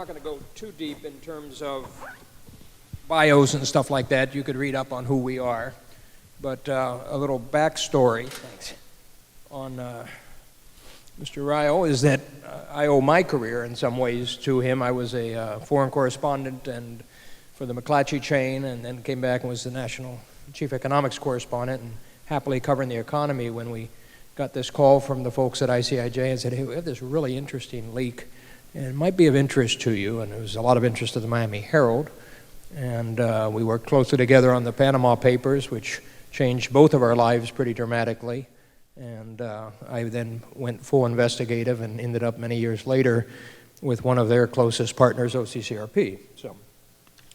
not going to go too deep in terms of bios and stuff like that. You could read up on who we are. But a little backstory on Mr. Ryle is that I owe my career in some ways to him. I was a foreign correspondent and for the McClatchy chain, and then came back and was the national chief economics correspondent, and happily covering the economy when we got this call from the folks at ICIJ and said, hey, we have this really interesting leak, and it might be of interest to you. And there was a lot of interest to the Miami Herald. And we worked closely together on the Panama Papers, which changed both of our lives pretty dramatically. And I then went full investigative and ended up many years later with one of their closest partners, OCCRP. So,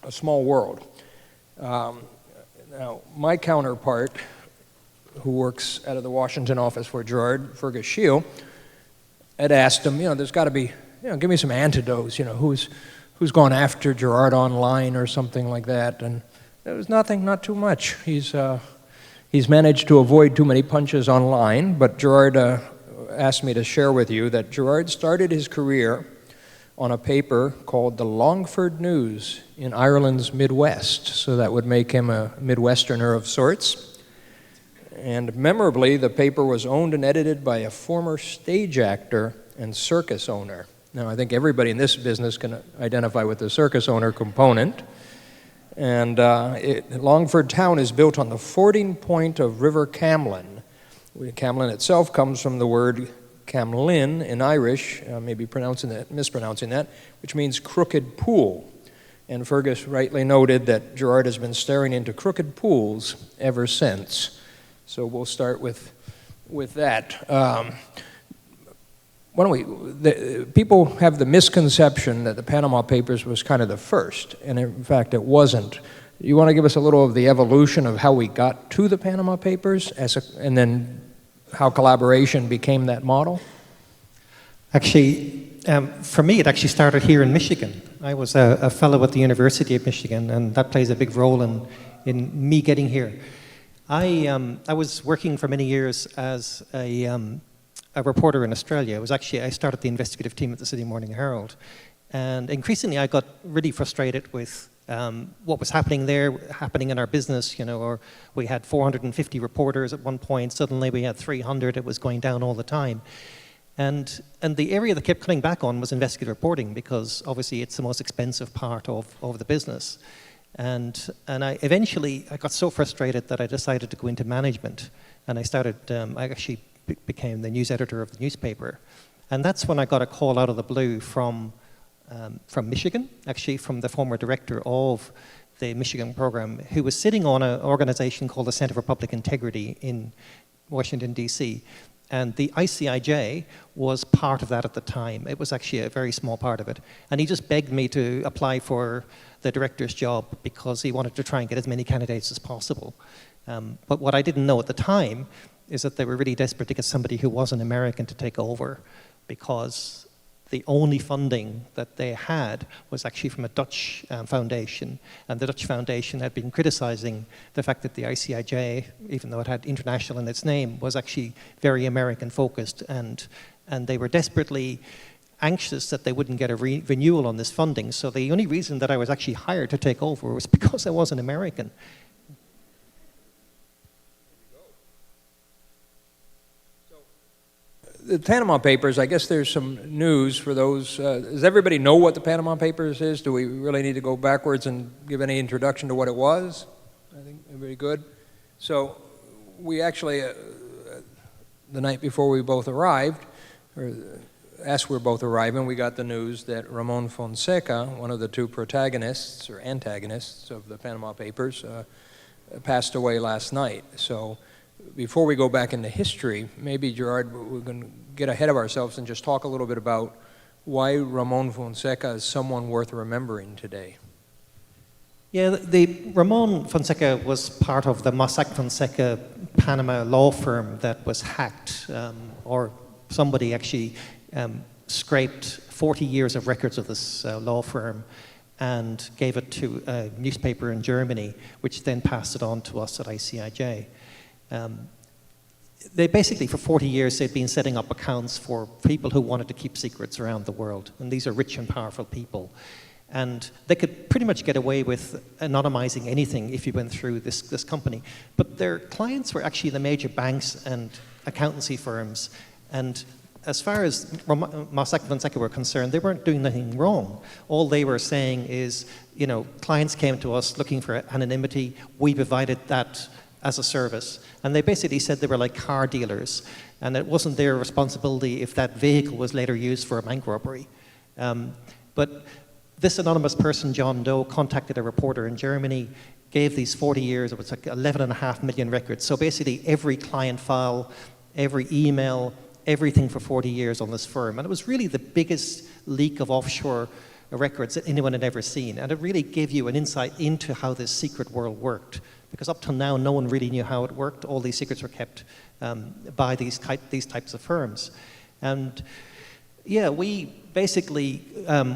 a small world. Now, my counterpart, who works out of the Washington office for Gerard, Fergus Shield, had asked him, there's got to be, give me some antidotes, who's gone after Gerard online or something like that. And there was nothing, not too much. He's managed to avoid too many punches online, but Gerard asked me to share with you that Gerard started his career on a paper called the Longford News in Ireland's Midwest, so that would make him a Midwesterner of sorts. And memorably, the paper was owned and edited by a former stage actor and circus owner. Now, I think everybody in this business can identify with the circus owner component. And Longford town is built on the fording point of River Camlin. Camlin itself comes from the word Camlin in Irish, maybe mispronouncing that, which means crooked pool. And Fergus rightly noted that Gerard has been staring into crooked pools ever since. So we'll start with that. People have the misconception that the Panama Papers was kind of the first, and in fact it wasn't. You want to give us a little of the evolution of how we got to the Panama Papers, and then how collaboration became that model? Actually, for me, it actually started here in Michigan. I was a fellow at the University of Michigan, and that plays a big role in me getting here. I was working for many years as a reporter in Australia. I started the investigative team at the Sydney Morning Herald, and increasingly I got really frustrated with what was happening in our business, or we had 450 reporters at one point, suddenly we had 300, it was going down all the time. And the area that kept coming back on was investigative reporting, because obviously it's the most expensive part of the business. And I eventually got so frustrated that I decided to go into management, and I actually became the news editor of the newspaper. And that's when I got a call out of the blue from Michigan, actually from the former director of the Michigan program, who was sitting on an organization called the Center for Public Integrity in Washington, D.C. And the ICIJ was part of that at the time. It was actually a very small part of it. And he just begged me to apply for the director's job because he wanted to try and get as many candidates as possible. But what I didn't know at the time is that they were really desperate to get somebody who wasn't American to take over, because the only funding that they had was actually from a Dutch foundation, and the Dutch foundation had been criticizing the fact that the ICIJ, even though it had international in its name, was actually very American focused, and they were desperately anxious that they wouldn't get a renewal on this funding. So the only reason that I was actually hired to take over was because I wasn't American. The Panama Papers, I guess there's some news for those. Does everybody know what the Panama Papers is? Do we really need to go backwards and give any introduction to what it was? I think everybody good. So we actually, the night before we both arrived, or as we were both arriving, we got the news that Ramon Fonseca, one of the two protagonists or antagonists of the Panama Papers, passed away last night. So before we go back into history, maybe, Gerard, we're going to get ahead of ourselves and just talk a little bit about why Ramon Fonseca is someone worth remembering today. Yeah, the Ramon Fonseca was part of the Mossack Fonseca Panama law firm that was hacked, or somebody actually scraped 40 years of records of this law firm and gave it to a newspaper in Germany, which then passed it on to us at ICIJ. they basically, for 40 years, they'd been setting up accounts for people who wanted to keep secrets around the world. And these are rich and powerful people. And they could pretty much get away with anonymizing anything if you went through this company. But their clients were actually the major banks and accountancy firms. And as far as Mossack Fonseca were concerned, they weren't doing anything wrong. All they were saying is, you know, clients came to us looking for anonymity. We provided that as a service. And they basically said they were like car dealers. And it wasn't their responsibility if that vehicle was later used for a bank robbery. But this anonymous person, John Doe, contacted a reporter in Germany, gave these 40 years, it was like 11.5 million records. So basically every client file, every email, everything for 40 years on this firm. And it was really the biggest leak of offshore records that anyone had ever seen. And it really gave you an insight into how this secret world worked. Because up till now, no one really knew how it worked. All these secrets were kept by these types of firms. And yeah, we basically,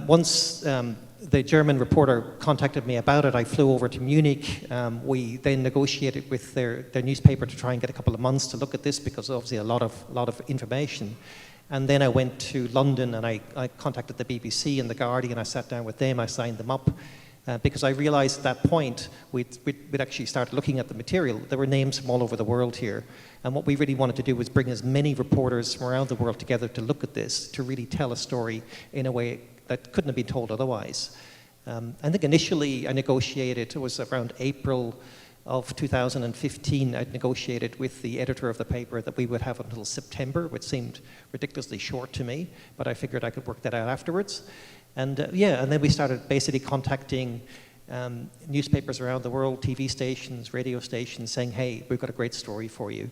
once the German reporter contacted me about it, I flew over to Munich. We then negotiated with their newspaper to try and get a couple of months to look at this, because obviously a lot of information. And then I went to London and I contacted the BBC and the Guardian. I sat down with them, I signed them up. Because I realized at that point, we'd actually started looking at the material. There were names from all over the world here. And what we really wanted to do was bring as many reporters from around the world together to look at this, to really tell a story in a way that couldn't have been told otherwise. I think initially I negotiated, it was around April of 2015, I'd negotiated with the editor of the paper that we would have until September, which seemed ridiculously short to me, but I figured I could work that out afterwards. And yeah, and then we started basically contacting newspapers around the world, TV stations, radio stations, saying, hey, we've got a great story for you.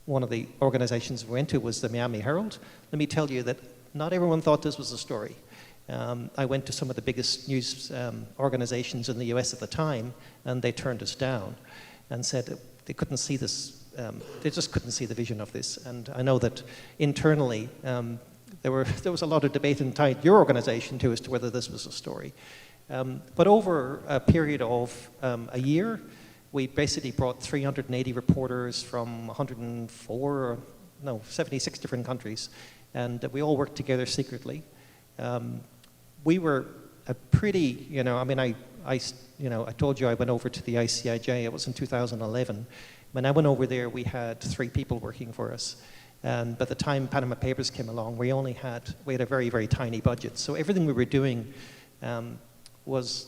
One of the organizations we went to was the Miami Herald. Let me tell you that not everyone thought this was a story. I went to some of the biggest news organizations in the US at the time, and they turned us down and said they couldn't see this, they just couldn't see the vision of this. And I know that internally, there was a lot of debate inside your organization too as to whether this was a story. But over a period of a year, we basically brought 380 reporters from 76 different countries, and we all worked together secretly. We were a pretty, I told you I went over to the ICIJ. It was in 2011. When I went over there, we had 3 people working for us. And by the time Panama Papers came along, we had a very, very tiny budget. So everything we were doing was,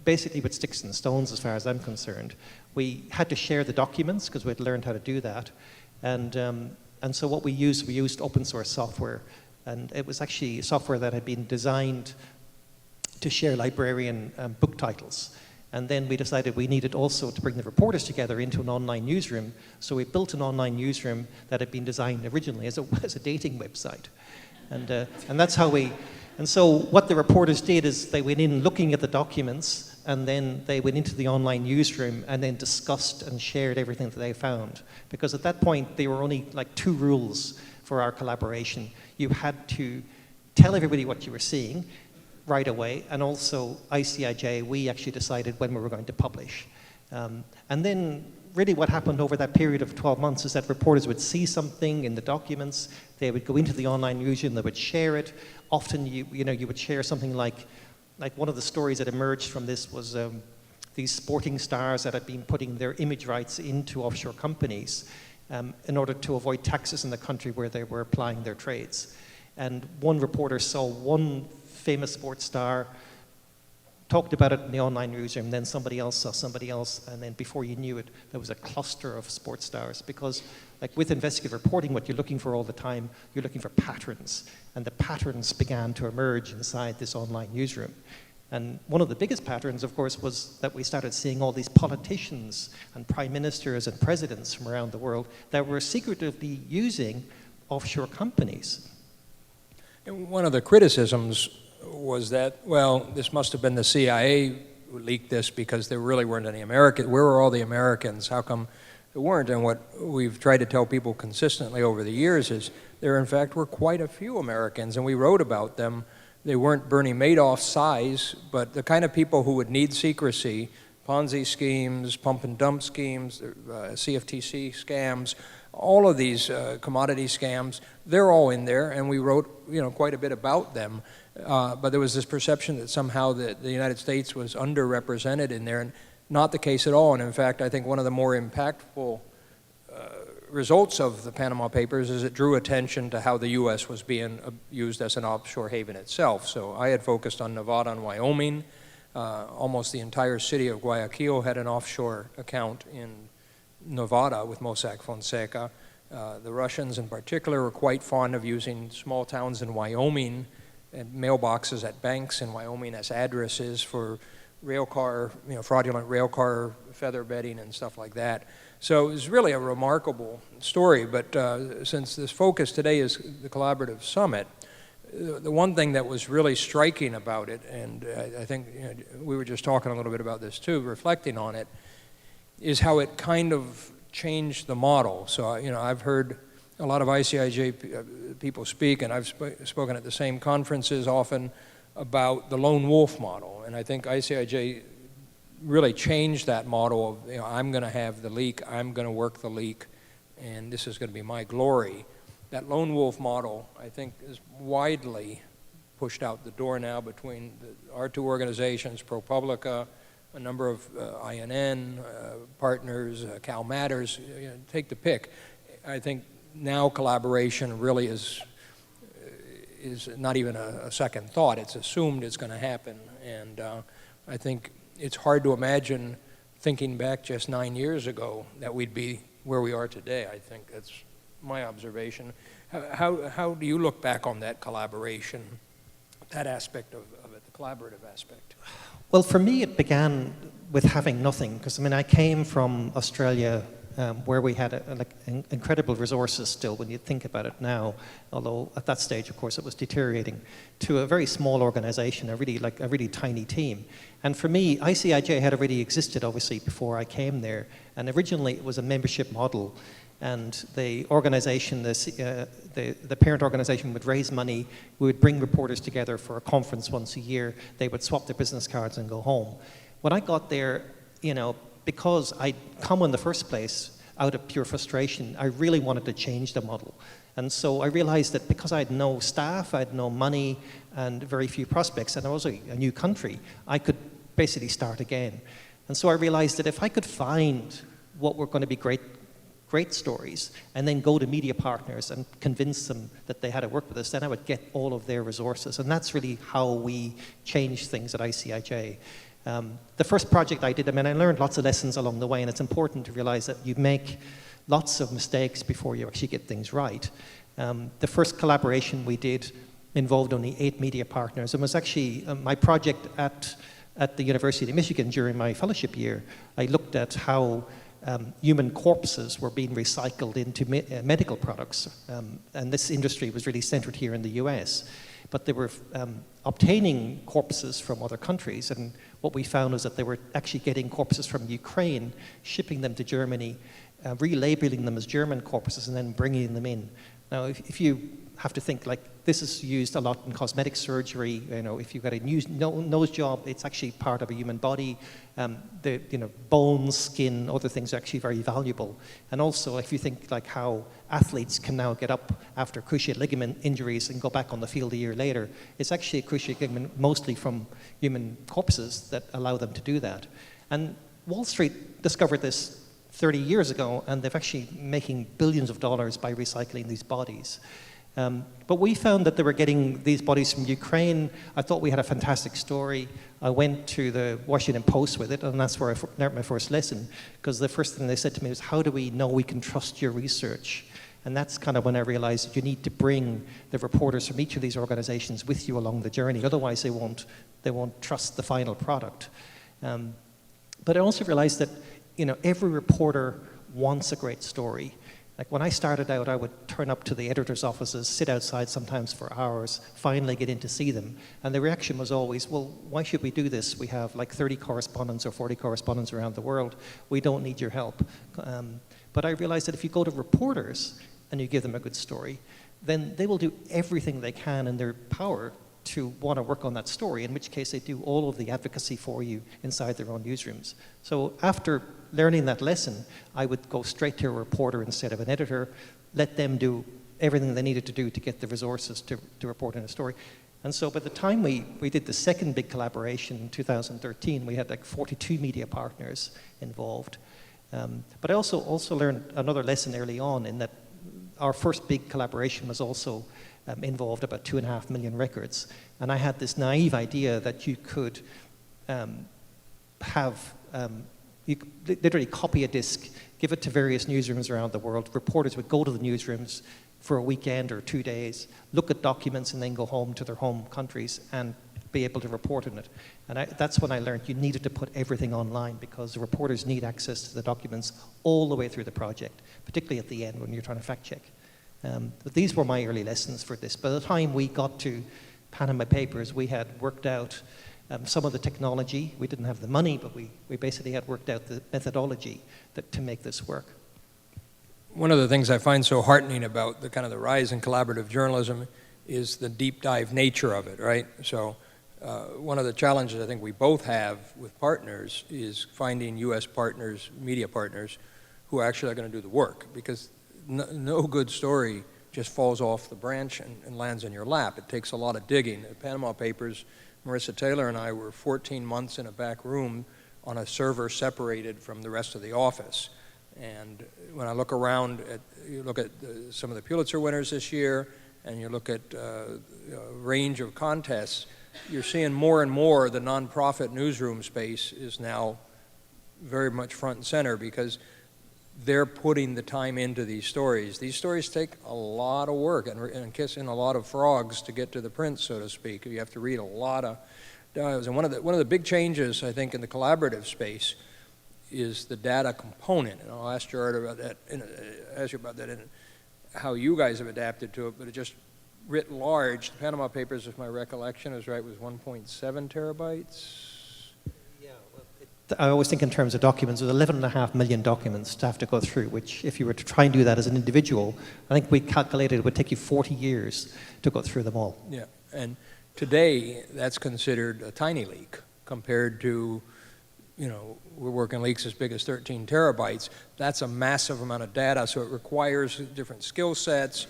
basically with sticks and stones as far as I'm concerned. We had to share the documents because we'd learned how to do that. And so what we used open source software. And it was actually software that had been designed to share librarian book titles. And then we decided we needed also to bring the reporters together into an online newsroom. So we built an online newsroom that had been designed originally as a dating website. And that's how and so what the reporters did is they went in looking at the documents, and then they went into the online newsroom and then discussed and shared everything that they found. Because at that point, there were only like 2 rules for our collaboration. You had to tell everybody what you were seeing right away, and also ICIJ, we actually decided when we were going to publish. And then really what happened over that period of 12 months is that reporters would see something in the documents, they would go into the online newsroom, they would share it. Often you would share something like one of the stories that emerged from this was these sporting stars that had been putting their image rights into offshore companies in order to avoid taxes in the country where they were applying their trades. And one reporter saw one famous sports star, talked about it in the online newsroom, then somebody else saw somebody else, and then before you knew it, there was a cluster of sports stars. Because like with investigative reporting, what you're looking for all the time, you're looking for patterns. And the patterns began to emerge inside this online newsroom. And one of the biggest patterns, of course, was that we started seeing all these politicians and prime ministers and presidents from around the world that were secretively using offshore companies. And one of the criticisms was that, well, this must have been the CIA who leaked this because there really weren't any Americans. Where were all the Americans? How come there weren't? And what we've tried to tell people consistently over the years is there, in fact, were quite a few Americans, and we wrote about them. They weren't Bernie Madoff size, but the kind of people who would need secrecy, Ponzi schemes, pump and dump schemes, CFTC scams, all of these commodity scams, they're all in there, and we wrote, quite a bit about them. But there was this perception that somehow the United States was underrepresented in there, and not the case at all. And in fact, I think one of the more impactful results of the Panama Papers is it drew attention to how the U.S. was being used as an offshore haven itself. So I had focused on Nevada and Wyoming. Almost the entire city of Guayaquil had an offshore account in Nevada with Mossack Fonseca. The Russians in particular were quite fond of using small towns in Wyoming and mailboxes at banks in Wyoming as addresses for railcar, fraudulent railcar feather bedding and stuff like that. So it was really a remarkable story, but since this focus today is the Collaborative Summit, the one thing that was really striking about it, and I think we were just talking a little bit about this too, reflecting on it, is how it kind of changed the model. So, I've heard a lot of ICIJ people speak, and I've spoken at the same conferences often about the lone wolf model, and I think ICIJ really changed that model of, I'm going to have the leak, I'm going to work the leak, and this is going to be my glory. That lone wolf model, I think, is widely pushed out the door now between our two organizations, ProPublica, a number of INN partners, Cal Matters, take the pick. I think now collaboration really is not even a second thought. It's assumed it's going to happen, and I think it's hard to imagine, thinking back just 9 years ago, that we'd be where we are today. I think that's my observation. How do you look back on that collaboration, that aspect of it, the collaborative aspect? Well, for me, it began with having nothing, because I came from Australia, where we had incredible resources still when you think about it now, although at that stage, of course, it was deteriorating, to a very small organization, a really tiny team. And for me, ICIJ had already existed, obviously, before I came there. And originally, it was a membership model. And the organization, the parent organization would raise money. We would bring reporters together for a conference once a year. They would swap their business cards and go home. When I got there, because I'd come in the first place out of pure frustration, I really wanted to change the model. And so I realized that because I had no staff, I had no money, and very few prospects, and I was a new country, I could basically start again. And so I realized that if I could find what were going to be great stories, and then go to media partners and convince them that they had to work with us, then I would get all of their resources. And that's really how we changed things at ICIJ. The first project I did, I learned lots of lessons along the way, and it's important to realize that you make lots of mistakes before you actually get things right. The first collaboration we did involved only 8 media partners, and was actually my project at the University of Michigan during my fellowship year. I looked at how human corpses were being recycled into medical products, and this industry was really centered here in the US. But they were obtaining corpses from other countries, and what we found was that they were actually getting corpses from Ukraine, shipping them to Germany, relabeling them as German corpses, and then bringing them in. Now, if you have to think, like, this is used a lot in cosmetic surgery. If you've got a new nose job, it's actually part of a human body. Bones, skin, other things are actually very valuable. And also, if you think like how athletes can now get up after cruciate ligament injuries and go back on the field a year later, it's actually a cruciate ligament mostly from human corpses that allow them to do that. And Wall Street discovered this 30 years ago, and they're actually making billions of dollars by recycling these bodies. But we found that they were getting these bodies from Ukraine. I thought we had a fantastic story. I went to the Washington Post with it, and that's where I learned my first lesson, because the first thing they said to me was, how do we know we can trust your research? And that's kind of when I realized that you need to bring the reporters from each of these organizations with you along the journey. Otherwise, they won't trust the final product. But I also realized that every reporter wants a great story. Like when I started out, I would turn up to the editor's offices, sit outside sometimes for hours, finally get in to see them. And the reaction was always, well, why should we do this? We have like 30 correspondents or 40 correspondents around the world. We don't need your help. But I realized that if you go to reporters and you give them a good story, then they will do everything they can in their power to want to work on that story, in which case they do all of the advocacy for you inside their own newsrooms. So after learning that lesson, I would go straight to a reporter instead of an editor, let them do everything they needed to do to get the resources to report on a story. And so by the time we did the second big collaboration in 2013, we had like 42 media partners involved. But I also learned another lesson early on in that our first big collaboration was also involved about 2.5 million records. And I had this naive idea that you could you could literally copy a disk, give it to various newsrooms around the world. Reporters would go to the newsrooms for a weekend or 2 days, look at documents, and then go home to their home countries and be able to report on it. And that's when I learned you needed to put everything online, because the reporters need access to the documents all the way through the project, particularly at the end when you're trying to fact check. But these were my early lessons for this. By the time we got to Panama Papers, we had worked out some of the technology. We didn't have the money, but we basically had worked out the methodology to make this work. One of the things I find so heartening about the kind of the rise in collaborative journalism is the deep dive nature of it, right? So one of the challenges I think we both have with partners is finding U.S. partners, media partners, who actually are going to do the work, because no good story just falls off the branch and lands in your lap. It takes a lot of digging. The Panama Papers, Marissa Taylor and I were 14 months in a back room on a server separated from the rest of the office. And when I look around, you look at some of the Pulitzer winners this year, and you look at a range of contests, you're seeing more and more the nonprofit newsroom space is now very much front and center, because they're putting the time into these stories. These stories take a lot of work and kissing a lot of frogs to get to the print, so to speak. You have to read a lot of dialogues. And one of the big changes, I think, in the collaborative space is the data component. And I'll ask Gerard about that, ask you about that and how you guys have adapted to it, but it just writ large, the Panama Papers, if my recollection is right, was 1.7 terabytes. I always think in terms of documents. There's 11.5 million documents to have to go through, which if you were to try and do that as an individual, I think we calculated it would take you 40 years to go through them all. Yeah, and today that's considered a tiny leak compared to, we're working leaks as big as 13 terabytes. That's a massive amount of data, so it requires different skill sets,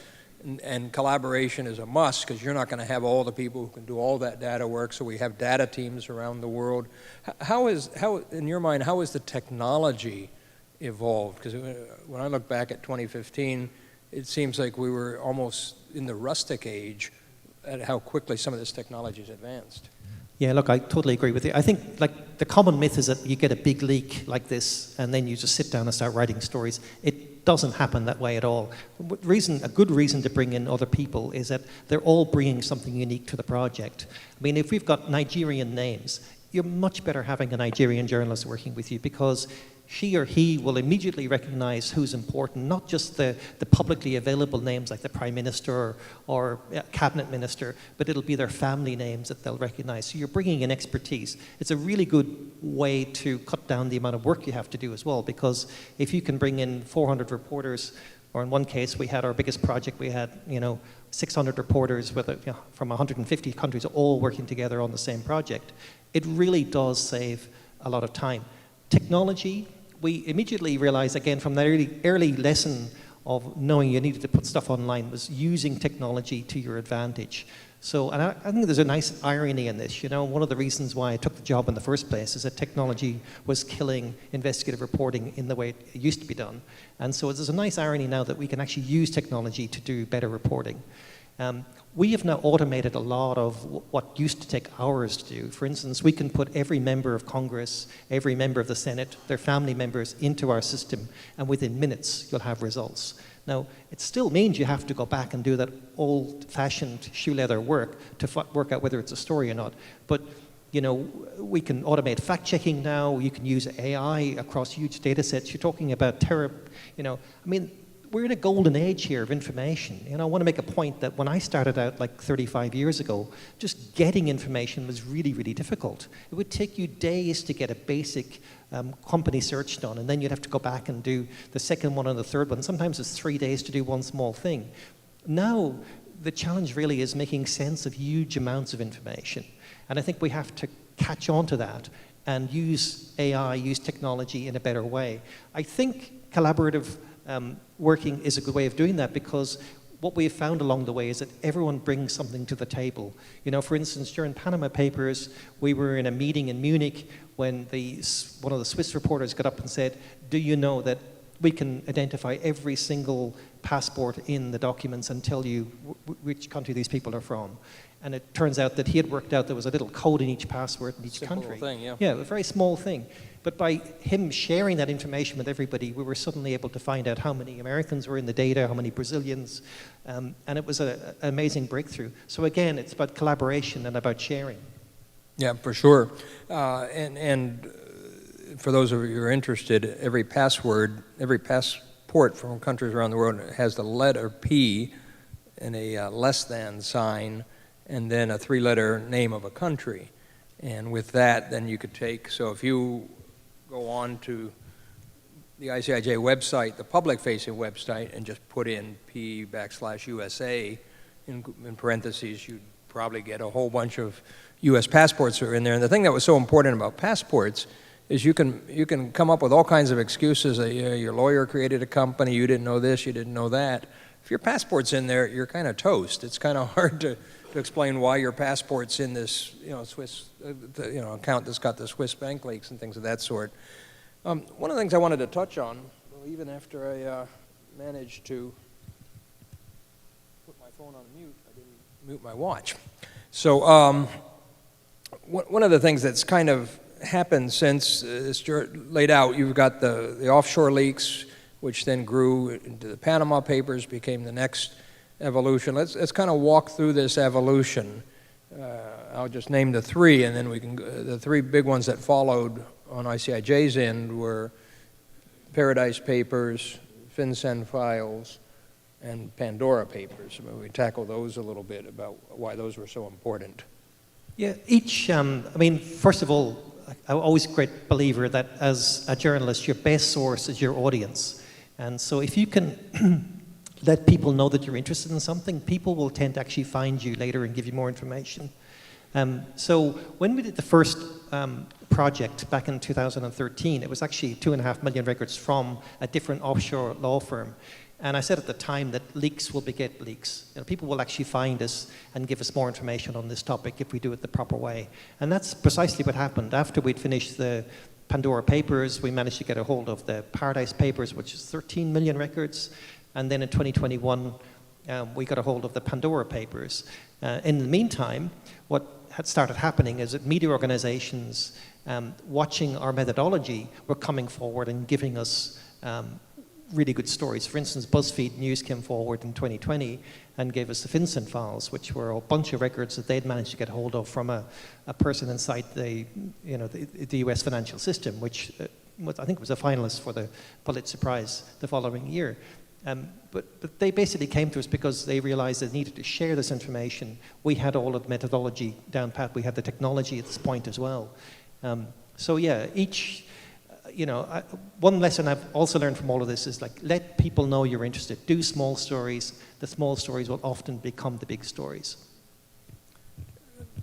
and collaboration is a must, because you're not going to have all the people who can do all that data work, so we have data teams around the world. How in your mind, how has the technology evolved? Because when I look back at 2015, it seems like we were almost in the rustic age at how quickly some of this technology has advanced. Yeah, look, I totally agree with you. I think the common myth is that you get a big leak like this and then you just sit down and start writing stories. It doesn't happen that way at all. A good reason to bring in other people is that they're all bringing something unique to the project. I mean, if we've got Nigerian names, you're much better having a Nigerian journalist working with you, because she or he will immediately recognize who's important, not just the publicly available names like the Prime Minister or Cabinet Minister, but it'll be their family names that they'll recognize. So you're bringing in expertise. It's a really good way to cut down the amount of work you have to do as well, because if you can bring in 400 reporters, or in one case we had our biggest project, we had 600 reporters from 150 countries all working together on the same project, it really does save a lot of time. Technology, we immediately realized, again, from that early lesson of knowing you needed to put stuff online, was using technology to your advantage. So, and I think there's a nice irony in this. One of the reasons why I took the job in the first place is that technology was killing investigative reporting in the way it used to be done. And so there's a nice irony now that we can actually use technology to do better reporting. We have now automated a lot of what used to take hours to do. For instance, we can put every member of Congress, every member of the Senate, their family members into our system, and within minutes you'll have results. Now, it still means you have to go back and do that old-fashioned shoe leather work to work out whether it's a story or not. But we can automate fact-checking now. You can use AI across huge data sets. You're talking about we're in a golden age here of information. I want to make a point that when I started out like 35 years ago, just getting information was really, really difficult. It would take you days to get a basic company search done, and then you'd have to go back and do the second one and the third one. Sometimes it's 3 days to do one small thing. Now, the challenge really is making sense of huge amounts of information. And I think we have to catch on to that and use AI, use technology in a better way. I think collaborative working is a good way of doing that, because what we've found along the way is that everyone brings something to the table. You know, for instance, during Panama Papers, we were in a meeting in Munich when one of the Swiss reporters got up and said, "Do you know that we can identify every single passport in the documents and tell you which country these people are from?" And it turns out that he had worked out there was a little code in each passport in each country. Simple thing, yeah. Yeah, a very small thing. But by him sharing that information with everybody, we were suddenly able to find out how many Americans were in the data, how many Brazilians, and it was an amazing breakthrough. So again, it's about collaboration and about sharing. Yeah, for sure. And for those of you who are interested, every passport from countries around the world has the letter P and a less than sign, and then a 3-letter name of a country. And with that, then you could take, so if you go on to the ICIJ website, the public-facing website, and just put in P/USA in parentheses, you'd probably get a whole bunch of U.S. passports that are in there. And the thing that was so important about passports is you can come up with all kinds of excuses. Your lawyer created a company, you didn't know this, you didn't know that. If your passport's in there, you're kind of toast. It's kind of hard to explain why your passport's in this, Swiss, account that's got the Swiss bank leaks and things of that sort. One of the things I wanted to touch on, even after I managed to put my phone on mute, I didn't mute my watch. So one of the things that's kind of happened since it's laid out, you've got the offshore leaks, which then grew into the Panama Papers, became the next evolution. Let's kind of walk through this evolution. I'll just name the three, and then we can. The three big ones that followed on ICIJ's end were Paradise Papers, FinCEN files, and Pandora Papers. We tackle those a little bit about why those were so important. Yeah, first of all, I'm always a great believer that as a journalist, your best source is your audience. And so if you can let people know that you're interested in something, people will tend to actually find you later and give you more information. So when we did the first project back in 2013, it was actually 2.5 million records from a different offshore law firm. And I said at the time that leaks will beget leaks. People will actually find us and give us more information on this topic if we do it the proper way. And that's precisely what happened. After we'd finished the Pandora Papers, we managed to get a hold of the Paradise Papers, which is 13 million records. And then in 2021, we got a hold of the Pandora Papers. In the meantime, what had started happening is that media organizations watching our methodology were coming forward and giving us really good stories. For instance, BuzzFeed News came forward in 2020 and gave us the FinCEN files, which were a bunch of records that they'd managed to get hold of from a person inside the US financial system, which I think was a finalist for the Pulitzer Prize the following year. But they basically came to us because they realized they needed to share this information. We had all of the methodology down pat. We had the technology at this point as well. So yeah, one lesson I've also learned from all of this is let people know you're interested. Do small stories. The small stories will often become the big stories.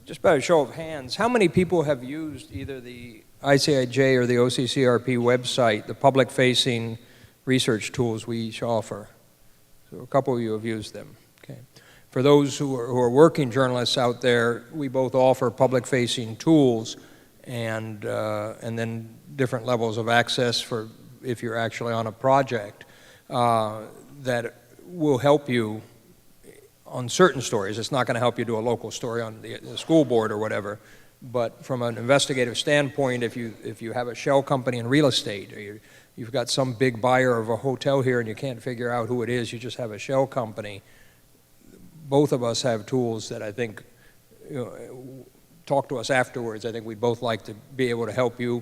Just by a show of hands, how many people have used either the ICIJ or the OCCRP website, the public-facing research tools we each offer? So a couple of you have used them. Okay. For those who are working journalists out there, we both offer public-facing tools and then different levels of access for if you're actually on a project that will help you on certain stories. It's not going to help you do a local story on the school board or whatever, but from an investigative standpoint, if you have a shell company in real estate, or you've got some big buyer of a hotel here and you can't figure out who it is, you just have a shell company, both of us have tools that I think, talk to us afterwards. I think we'd both like to be able to help you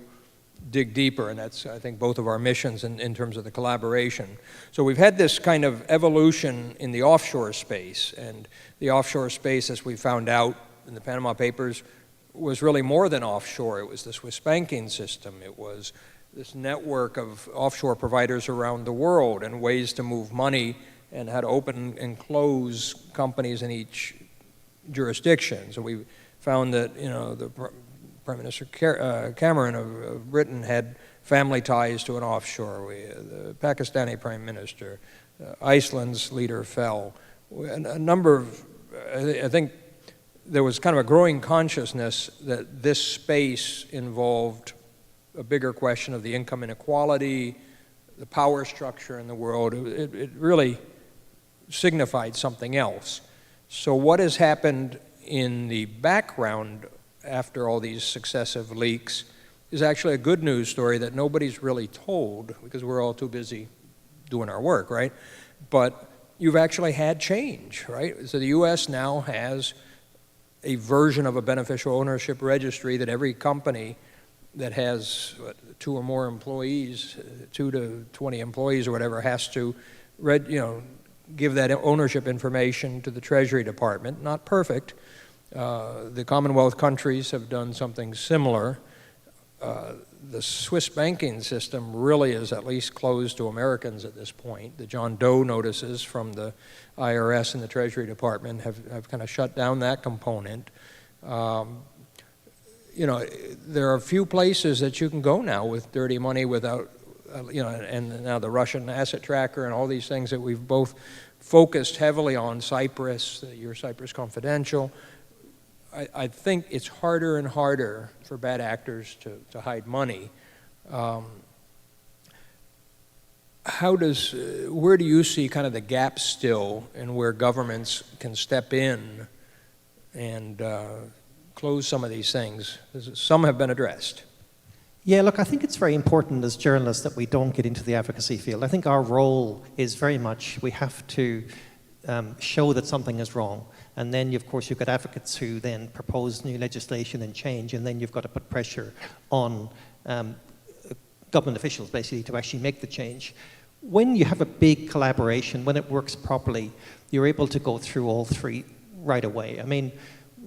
dig deeper, and that's, I think, both of our missions in terms of the collaboration. So we've had this kind of evolution in the offshore space, and the offshore space, as we found out in the Panama Papers, was really more than offshore. It was the Swiss banking system. It was this network of offshore providers around the world and ways to move money and how to open and close companies in each jurisdiction. So we found that, the Prime Minister Cameron of Britain had family ties to an offshore. The Pakistani Prime Minister, Iceland's leader fell. A number of, I think there was kind of a growing consciousness that this space involved a bigger question of the income inequality, the power structure in the world. It really signified something else. So what has happened in the background after all these successive leaks is actually a good news story that nobody's really told because we're all too busy doing our work, right? But you've actually had change, right? So the U.S. now has a version of a beneficial ownership registry that every company that has 2 or more employees, 2 to 20 employees or whatever, has to give that ownership information to the Treasury Department. Not perfect. The Commonwealth countries have done something similar. The Swiss banking system really is at least closed to Americans at this point. The John Doe notices from the IRS and the Treasury Department have kind of shut down that component. There are a few places that you can go now with dirty money without, and now the Russian asset tracker and all these things that we've both focused heavily on, Cyprus, your Cyprus Confidential. I think it's harder and harder for bad actors to hide money. Where do you see kind of the gap still in where governments can step in and close some of these things? Some have been addressed. Yeah, look, I think it's very important as journalists that we don't get into the advocacy field. I think our role is very much we have to show that something is wrong. And then, of course, you've got advocates who then propose new legislation and change, and then you've got to put pressure on government officials, basically, to actually make the change. When you have a big collaboration, when it works properly, you're able to go through all three right away. I mean,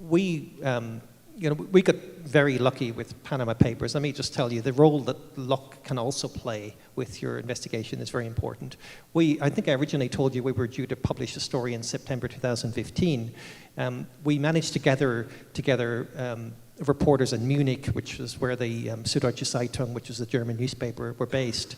we got very lucky with Panama Papers. Let me just tell you, the role that luck can also play with your investigation is very important. I think I originally told you we were due to publish a story in September 2015. We managed to gather together reporters in Munich, which is where the Süddeutsche Zeitung, which is the German newspaper, were based.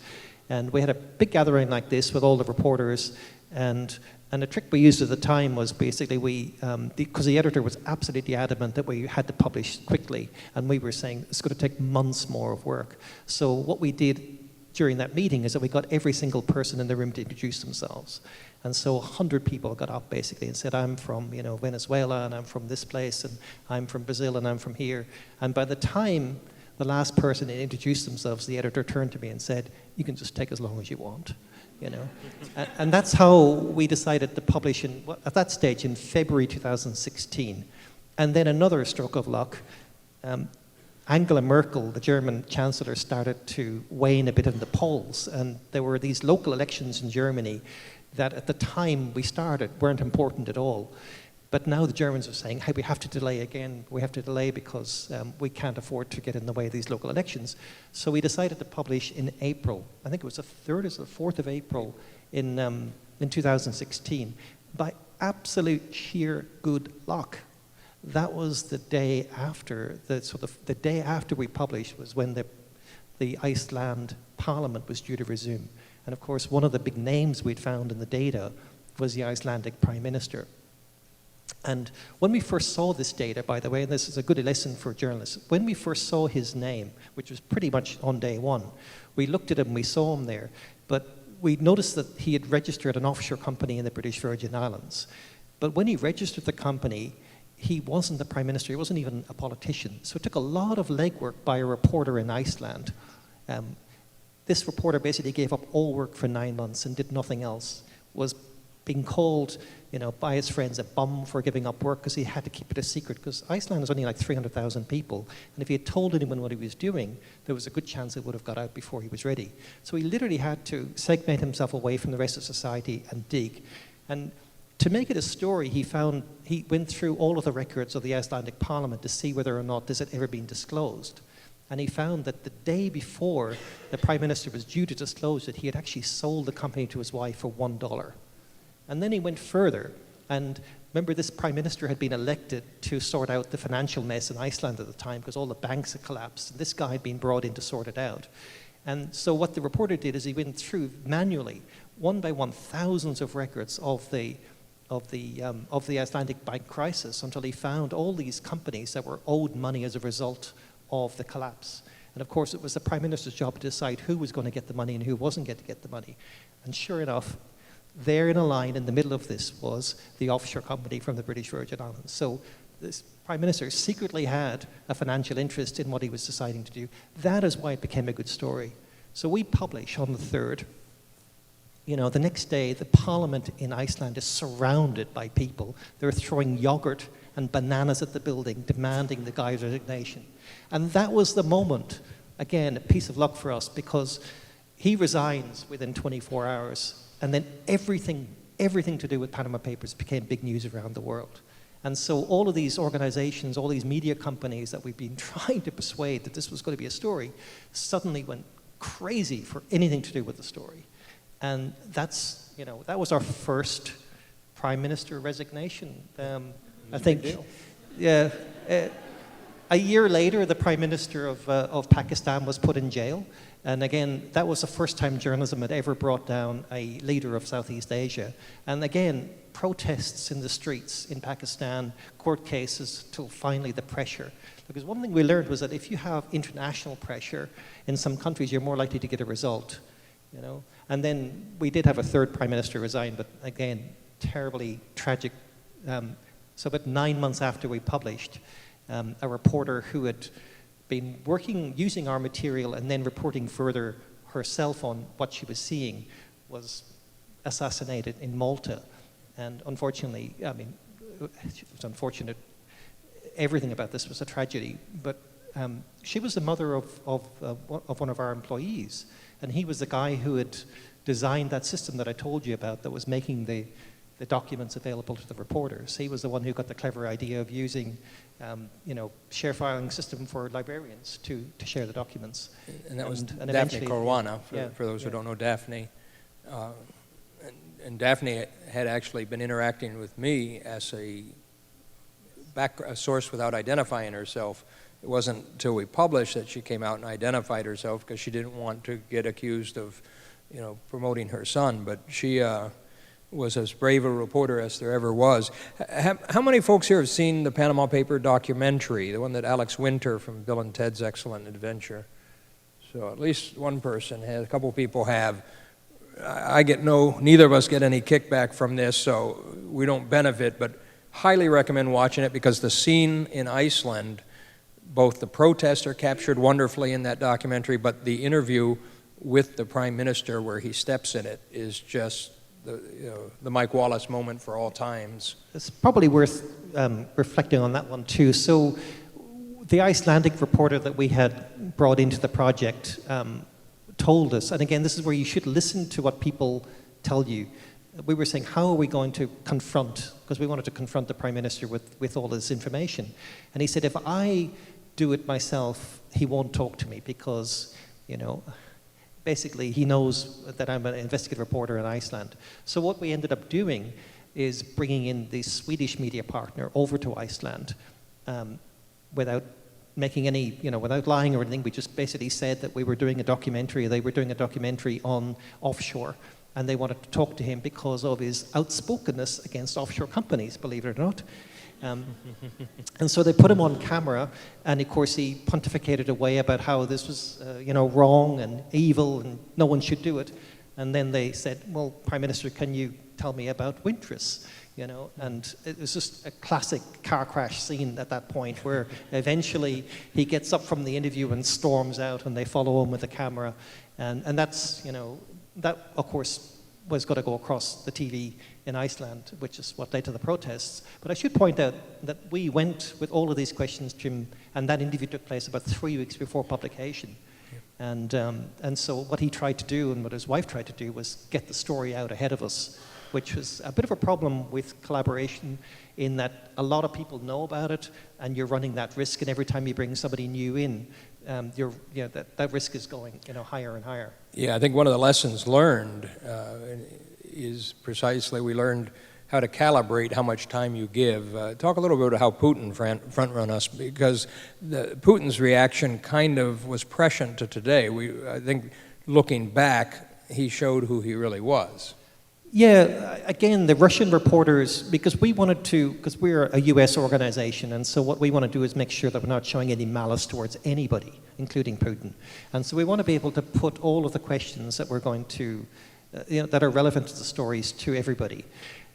And we had a big gathering like this with all the reporters, and the trick we used at the time was basically because the editor was absolutely adamant that we had to publish quickly, and we were saying it's going to take months more of work. So what we did during that meeting is that we got every single person in the room to introduce themselves. And so 100 people got up basically and said, I'm from Venezuela, and I'm from this place, and I'm from Brazil, and I'm from here. And by the time the last person had introduced themselves, the editor turned to me and said, you can just take as long as you want. And that's how we decided to publish at that stage in February 2016. And then another stroke of luck, Angela Merkel, the German chancellor, started to wane a bit in the polls. And there were these local elections in Germany that at the time we started weren't important at all. But now the Germans are saying, hey, we have to delay again. We have to delay because we can't afford to get in the way of these local elections. So we decided to publish in April. I think it was the 3rd or the 4th of April in 2016. By absolute sheer good luck, that was the day after. The day after we published was when the Iceland Parliament was due to resume. And of course, one of the big names we'd found in the data was the Icelandic Prime Minister. And when we first saw this data, by the way, and this is a good lesson for journalists, when we first saw his name, which was pretty much on day one, we looked at him, we saw him there, but we noticed that he had registered an offshore company in the British Virgin Islands. But when he registered the company, he wasn't the Prime Minister, he wasn't even a politician. So it took a lot of legwork by a reporter in Iceland. This reporter basically gave up all work for 9 months and did nothing else, was being called by his friends a bum for giving up work because he had to keep it a secret, because Iceland is only like 300,000 people, and if he had told anyone what he was doing, there was a good chance it would have got out before he was ready. So he literally had to segment himself away from the rest of society and dig. And to make it a story, he went through all of the records of the Icelandic Parliament to see whether or not this had ever been disclosed. And he found that the day before the Prime Minister was due to disclose it, he had actually sold the company to his wife for $1. And then he went further. And remember, this prime minister had been elected to sort out the financial mess in Iceland at the time because all the banks had collapsed. And this guy had been brought in to sort it out. And so what the reporter did is he went through manually, one by one, thousands of records of the Icelandic bank crisis until he found all these companies that were owed money as a result of the collapse. And of course, it was the Prime Minister's job to decide who was going to get the money and who wasn't going to get the money. And sure enough, there in a line in the middle of this was the offshore company from the British Virgin Islands. So this Prime Minister secretly had a financial interest in what he was deciding to do. That is why it became a good story. So we publish on the 3rd. You know, the next day, the parliament in Iceland is surrounded by people. They're throwing yogurt and bananas at the building, demanding the guy's resignation. And that was the moment, again, a piece of luck for us, because he resigns within 24 hours, and then everything to do with Panama Papers became big news around the world. And so all of these organizations, all these media companies that we've been trying to persuade that this was going to be a story, suddenly went crazy for anything to do with the story. And that's, you know, that was our first prime minister resignation. I think, yeah. A year later, the prime minister of Pakistan was put in jail. And again, that was the first time journalism had ever brought down a leader of Southeast Asia. And again, protests in the streets in Pakistan, court cases, till finally the pressure. Because one thing we learned was that if you have international pressure in some countries, you're more likely to get a result, you know. And then we did have a third prime minister resign, but again, terribly tragic. So about 9 months after we published, a reporter who had been working, using our material and then reporting further herself on what she was seeing was assassinated in Malta. And unfortunately, I mean, it was unfortunate. Everything about this was a tragedy, but she was the mother of one of our employees. And he was the guy who had designed that system that I told you about that was making the documents available to the reporters. He was the one who got the clever idea of using, you know, share filing system for librarians to share the documents. And that was Daphne Caruana, for those who don't know Daphne. And Daphne had actually been interacting with me as a source without identifying herself. It wasn't until we published that she came out and identified herself because she didn't want to get accused of, you know, promoting her son. But she was as brave a reporter as there ever was. How many folks here have seen the Panama Paper documentary, the one that Alex Winter from Bill and Ted's Excellent Adventure? So at least one person has, a couple people have. I get neither of us get any kickback from this, so we don't benefit, but highly recommend watching it because the scene in Iceland, both the protests are captured wonderfully in that documentary, but the interview with the Prime Minister where he steps in it is just the Mike Wallace moment for all times. It's probably worth reflecting on that one too. So the Icelandic reporter that we had brought into the project told us, and again, this is where you should listen to what people tell you. We were saying, how are we going to confront, because we wanted to confront the Prime Minister with all this information. And he said, if I do it myself, he won't talk to me because, you know, basically he knows that I'm an investigative reporter in Iceland. So what we ended up doing is bringing in the Swedish media partner over to Iceland without making any, you know, without lying or anything. We just basically said that we were doing a documentary, they were doing a documentary on offshore, and they wanted to talk to him because of his outspokenness against offshore companies, believe it or not. And so they put him on camera, and of course he pontificated away about how this was, you know, wrong and evil and no one should do it. And then they said, well, Prime Minister, can you tell me about Wintris? You know, and it was just a classic car crash scene at that point where eventually he gets up from the interview and storms out and they follow him with a camera. And that's, you know, that of course was going to go across the TV in Iceland, which is what led to the protests. But I should point out that we went with all of these questions, Jim, and that interview took place about 3 weeks before publication. Yeah. And so what he tried to do and what his wife tried to do was get the story out ahead of us, which was a bit of a problem with collaboration in that a lot of people know about it and you're running that risk, and every time you bring somebody new in, that risk is going, you know, higher and higher. Yeah, I think one of the lessons learned is precisely we learned how to calibrate how much time you give. Talk a little bit about how Putin front-run us, because Putin's reaction kind of was prescient to today. I think looking back, he showed who he really was. Yeah, again, the Russian reporters, because we're a US organization, and so what we want to do is make sure that we're not showing any malice towards anybody, including Putin. And so we want to be able to put all of the questions that we're going to, that are relevant to the stories to everybody.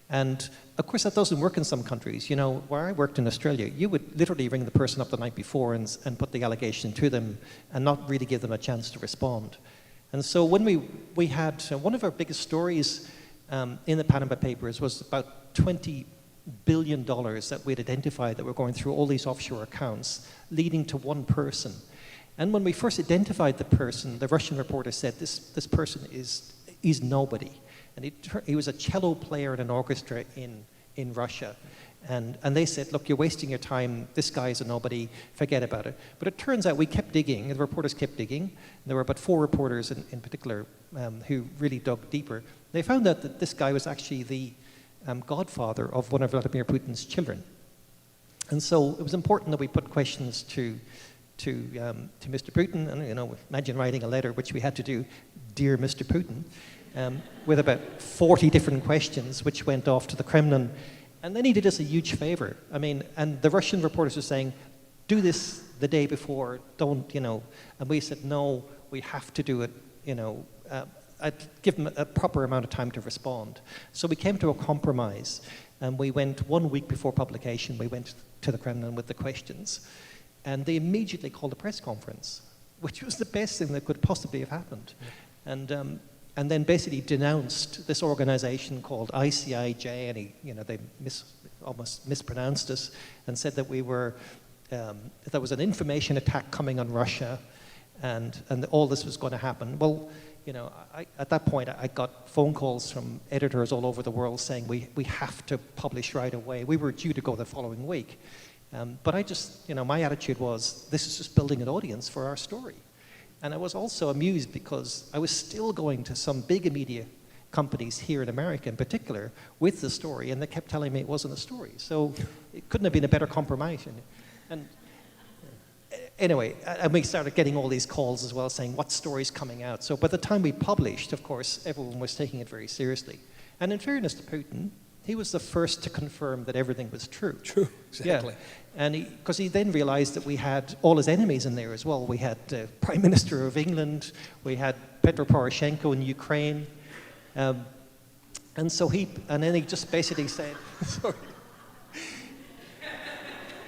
And of course, that doesn't work in some countries. You know, where I worked in Australia, you would literally ring the person up the night before and put the allegation to them and not really give them a chance to respond. And so when we had, one of our biggest stories in the Panama Papers was about $20 billion that we'd identified that were going through all these offshore accounts, leading to one person. And when we first identified the person, the Russian reporter said, this person is nobody. And he was a cello player in an orchestra in Russia. And they said, look, you're wasting your time. This guy is a nobody. Forget about it. But it turns out we kept digging. The reporters kept digging. There were about 4 reporters in particular who really dug deeper. They found out that this guy was actually the godfather of one of Vladimir Putin's children. And so it was important that we put questions to Mr. Putin. And, you know, imagine writing a letter, which we had to do, Dear Mr. Putin, with about 40 different questions, which went off to the Kremlin. And then he did us a huge favor. I mean, and the Russian reporters were saying, do this the day before, don't, you know. And we said, no, we have to do it, you know. I'd give them a proper amount of time to respond. So we came to a compromise. And we went 1 week before publication, we went to the Kremlin with the questions. And they immediately called a press conference, which was the best thing that could possibly have happened. Yeah. And then basically denounced this organization called ICIJ, and they almost mispronounced us, and said that there was an information attack coming on Russia, and all this was going to happen. Well, you know, at that point, I got phone calls from editors all over the world saying we have to publish right away. We were due to go the following week. But I just, you know, my attitude was, this is just building an audience for our story. And I was also amused because I was still going to some big media companies here in America in particular with the story, and they kept telling me it wasn't a story. So it couldn't have been a better compromise. And anyway, and we started getting all these calls as well saying, what story's coming out? So by the time we published, of course, everyone was taking it very seriously. And in fairness to Putin, he was the first to confirm that everything was true. True, exactly. Yeah. And because he then realized that we had all his enemies in there as well. We had Prime Minister of England, we had Petro Poroshenko in Ukraine, and then he just basically said, sorry.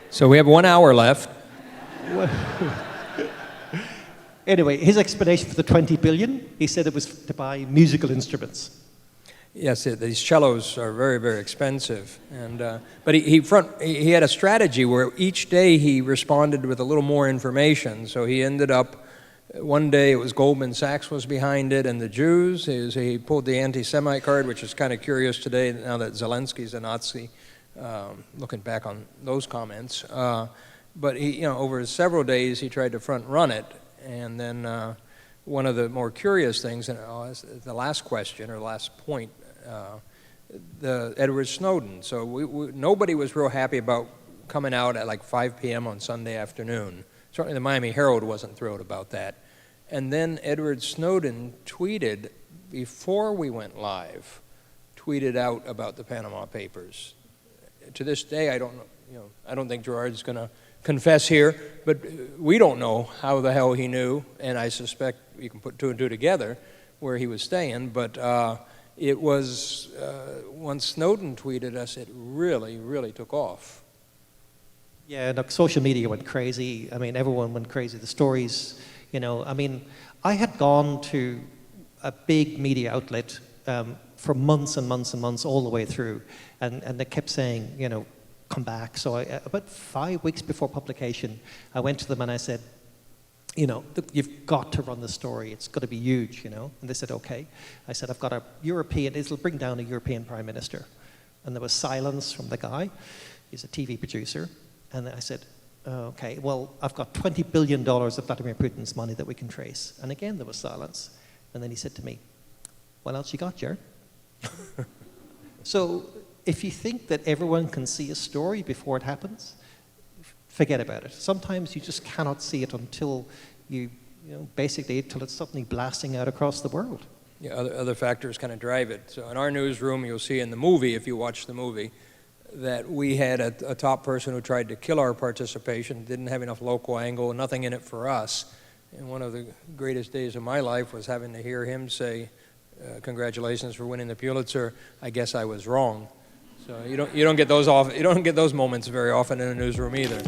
So we have 1 hour left. Anyway, his explanation for the 20 billion, he said it was to buy musical instruments. Yes, these cellos are very, very expensive, but he had a strategy where each day he responded with a little more information. So he ended up, one day it was Goldman Sachs was behind it, and the Jews. He pulled the anti-Semite card, which is kind of curious today now that Zelensky's a Nazi. Looking back on those comments, but he, you know, over several days he tried to front run it, and then one of the more curious things, and the last question or last point. The Edward Snowden. So nobody was real happy about coming out at like 5 p.m. on Sunday afternoon. Certainly the Miami Herald wasn't thrilled about that. And then Edward Snowden tweeted, before we went live, tweeted out about the Panama Papers. To this day, I don't think Gerard's going to confess here, but we don't know how the hell he knew, and I suspect you can put 2 and 2 together where he was staying, but it was, once Snowden tweeted us, it really, really took off. Yeah, look, social media went crazy. I mean, everyone went crazy. The stories, you know, I mean, I had gone to a big media outlet for months and months and months all the way through, and they kept saying, you know, come back. So about 5 weeks before publication, I went to them and I said, you know, you've got to run the story. It's got to be huge, you know. And they said, okay. I said, I've got a European, it'll bring down a European Prime Minister. And there was silence from the guy. He's a TV producer. And I said, okay, well, I've got $20 billion of Vladimir Putin's money that we can trace. And again, there was silence. And then he said to me, what else you got, Gerard? So if you think that everyone can see a story before it happens, forget about it. Sometimes you just cannot see it until basically till it's suddenly blasting out across the world. Yeah, other factors kind of drive it. So in our newsroom, you'll see in the movie, if you watch the movie, that we had a top person who tried to kill our participation, didn't have enough local angle, nothing in it for us. And one of the greatest days of my life was having to hear him say, congratulations for winning the Pulitzer, I guess I was wrong. So you don't get those moments very often in a newsroom either.